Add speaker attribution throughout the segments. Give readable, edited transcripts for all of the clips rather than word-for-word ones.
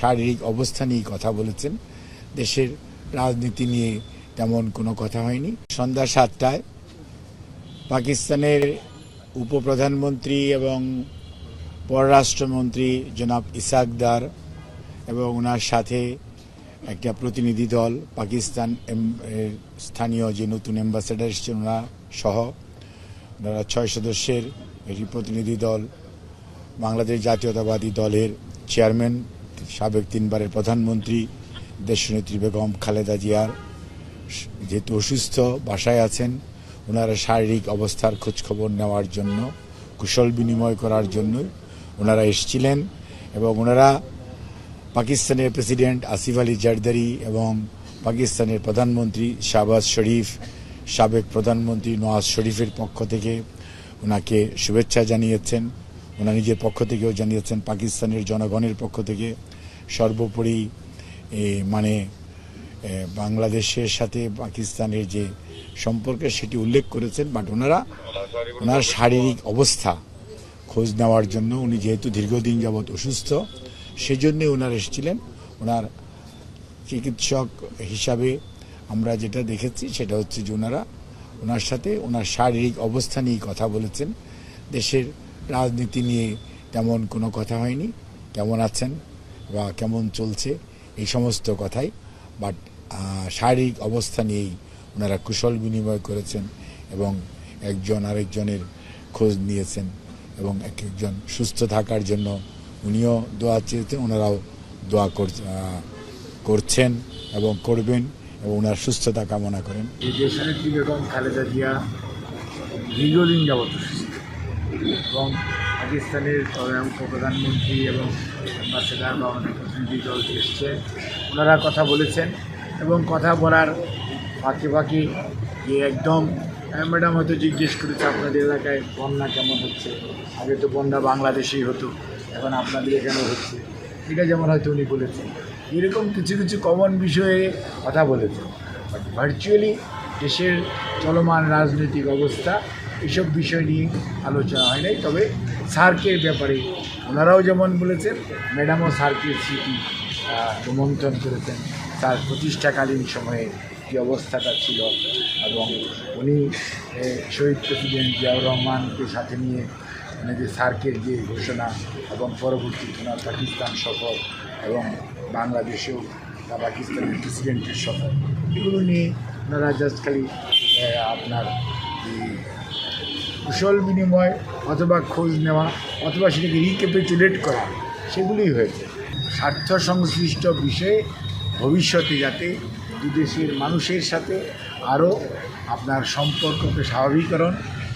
Speaker 1: শারীরিক অবস্থা নিয়ে কথা বলেছেন। দেশের রাজনীতি নিয়ে তেমন কোনো কথা হয়নি। সন্ধ্যা 7টায় পাকিস্তানের উপপ্রধানমন্ত্রী এবং পররাষ্ট্রমন্ত্রী জনাব ইসাক দার এবং ওনার সাথে একটা প্রতিনিধি দল, পাকিস্তান স্থানীয় যে নতুন অ্যাম্বাসেডার এসেছেন ওনারা সহ, ওনারা 6 সদস্যের একটি প্রতিনিধি দল, বাংলাদেশ জাতীয়তাবাদী দলের চেয়ারম্যান, সাবেক 3বারের প্রধানমন্ত্রী দেশনেত্রী বেগম খালেদা জিয়ার যেহেতু অসুস্থ বাসায় আছেন, ওনারা শারীরিক অবস্থার খোঁজখবর নেওয়ার জন্য, কুশল বিনিময় করার জন্য ওনারা এসেছিলেন। এবং ওনারা পাকিস্তানের প্রেসিডেন্ট আসিফ আলী জারদারি এবং পাকিস্তানের প্রধানমন্ত্রী শাহবাজ শরীফ, সাবেক প্রধানমন্ত্রী নওয়াজ শরীফের পক্ষ থেকে ওনাকে শুভেচ্ছা জানিয়েছেন। ওনার নিজের পক্ষ থেকেও জানিয়েছেন, পাকিস্তানের জনগণের পক্ষ থেকে। সর্বোপরি বাংলাদেশের সাথে পাকিস্তানের যে সম্পর্ক সেটি উল্লেখ করেছেন। বাট ওনার শারীরিক অবস্থা খোঁজ নেওয়ার জন্য, উনি যেহেতু দীর্ঘদিন যাবৎ অসুস্থ, সেজন্যে ওনার এসেছিলেন। ওনার চিকিৎসক হিসাবে আমরা যেটা দেখেছি সেটা হচ্ছে যে ওনার সাথে ওনার শারীরিক অবস্থা নিয়ে কথা বলেছেন। দেশের রাজনীতি নিয়ে তেমন কোনো কথা হয়নি, কেমন আছেন বা কেমন চলছে এই সমস্ত কথাই। বাট শারীরিক অবস্থা নিয়েই ওনারা কুশল বিনিময় করেছেন এবং একজন আরেকজনের খোঁজ নিয়েছেন এবং এক একজন সুস্থ থাকার জন্য উনিও দোয়া চেয়েছেন, ওনারাও দোয়া করছেন এবং করবেন এবং ওনার সুস্থতা কামনা করেন।
Speaker 2: দেশনেত্রী বেগম খালেদা জিয়া দীর্ঘদিন যাবত অসুস্থ এবং পাকিস্তানের উপপ্রধানমন্ত্রী এবং অ্যাম্বাসেডার বা অনেক প্রতিনিধি দল এসছে, ওনারা কথা বলেছেন এবং কথা বলার ফাঁকে যে একদম ম্যাডাম হয়তো জিজ্ঞেস করেছে আপনাদের এলাকায় বন্যা কেমন হচ্ছে, আগে তো বন্যা বাংলাদেশেই হতো, এখন আপনাদের এখানেও হচ্ছে, এটা যেমন হয়তো উনি বলেছেন। এরকম কিছু কিছু কমন বিষয়ে কথা বলেছেন। বাট ভার্চুয়ালি দেশের চলমান রাজনৈতিক অবস্থা এসব বিষয় নিয়ে আলোচনা হয় নাই। তবে সার্কের ব্যাপারে ওনারাও যেমন বলেছেন, ম্যাডামও সার্কের স্মৃতি রোমন্থন করেছেন, তার প্রতিষ্ঠাকালীন সময়ে কী অবস্থাটা ছিল এবং উনি শহীদ প্রেসিডেন্ট জিয়াউর রহমানকে সাথে নিয়ে যে সার্কের যে ঘোষণা এবং পরবর্তীতে ওনার পাকিস্তান সফর এবং বাংলাদেশেও পাকিস্তানের প্রেসিডেন্টের সফর, এগুলো নিয়ে ওনারা জাস্ট খালি আপনার কুশল বিনিময় অথবা খোঁজ নেওয়া অথবা সেটাকে রিক্যাপিচুলেট করা, সেগুলোই হয়েছে। স্বার্থ সংশ্লিষ্ট বিষয়ে ভবিষ্যতে যাতে দুদেশের মানুষের সাথে আরও আপনার সম্পর্ককে স্বাভাবিকরণ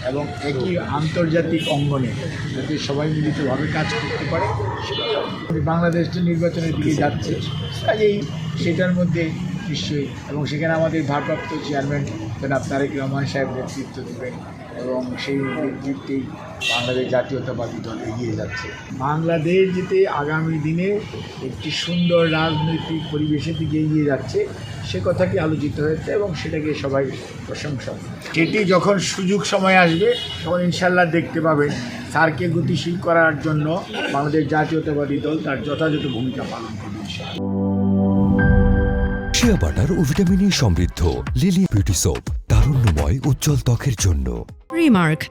Speaker 2: এবং একই আন্তর্জাতিক অঙ্গনে যাতে সবাই মিলিতভাবে কাজ করতে পারে, বাংলাদেশ তো নির্বাচনের দিকে যাচ্ছে, কাজেই সেটার মধ্যে নিশ্চয়ই এবং সেখানে আমাদের ভারপ্রাপ্ত চেয়ারম্যান জনাব তারেক রহমান সাহেব নেতৃত্ব দেবেন এবং সেই নেতৃত্বেই বাংলাদেশ জাতীয়তাবাদী দল এগিয়ে যাচ্ছে। বাংলাদেশ যেতে আগামী দিনে একটি সুন্দর রাজনৈতিক পরিবেশের দিকে এগিয়ে যাচ্ছে সে কথাটি আলোচিত হয়েছে এবং সেটাকে সবাই প্রশংসা। যেটি যখন সুযোগ সময় আসবে তখন ইনশাল্লাহ দেখতে পাবেন সার্ককে গতিশীল করার জন্য বাংলাদেশ জাতীয়তাবাদী দল তার যথাযথ ভূমিকা পালন করবে।
Speaker 3: শিয়া বাটার ও ভিটামিন ই সমৃদ্ধ লিলি বিউটি সোপ, তারুণ্যময় উজ্জ্বল ত্বকের জন্য।
Speaker 4: রিমার্ক,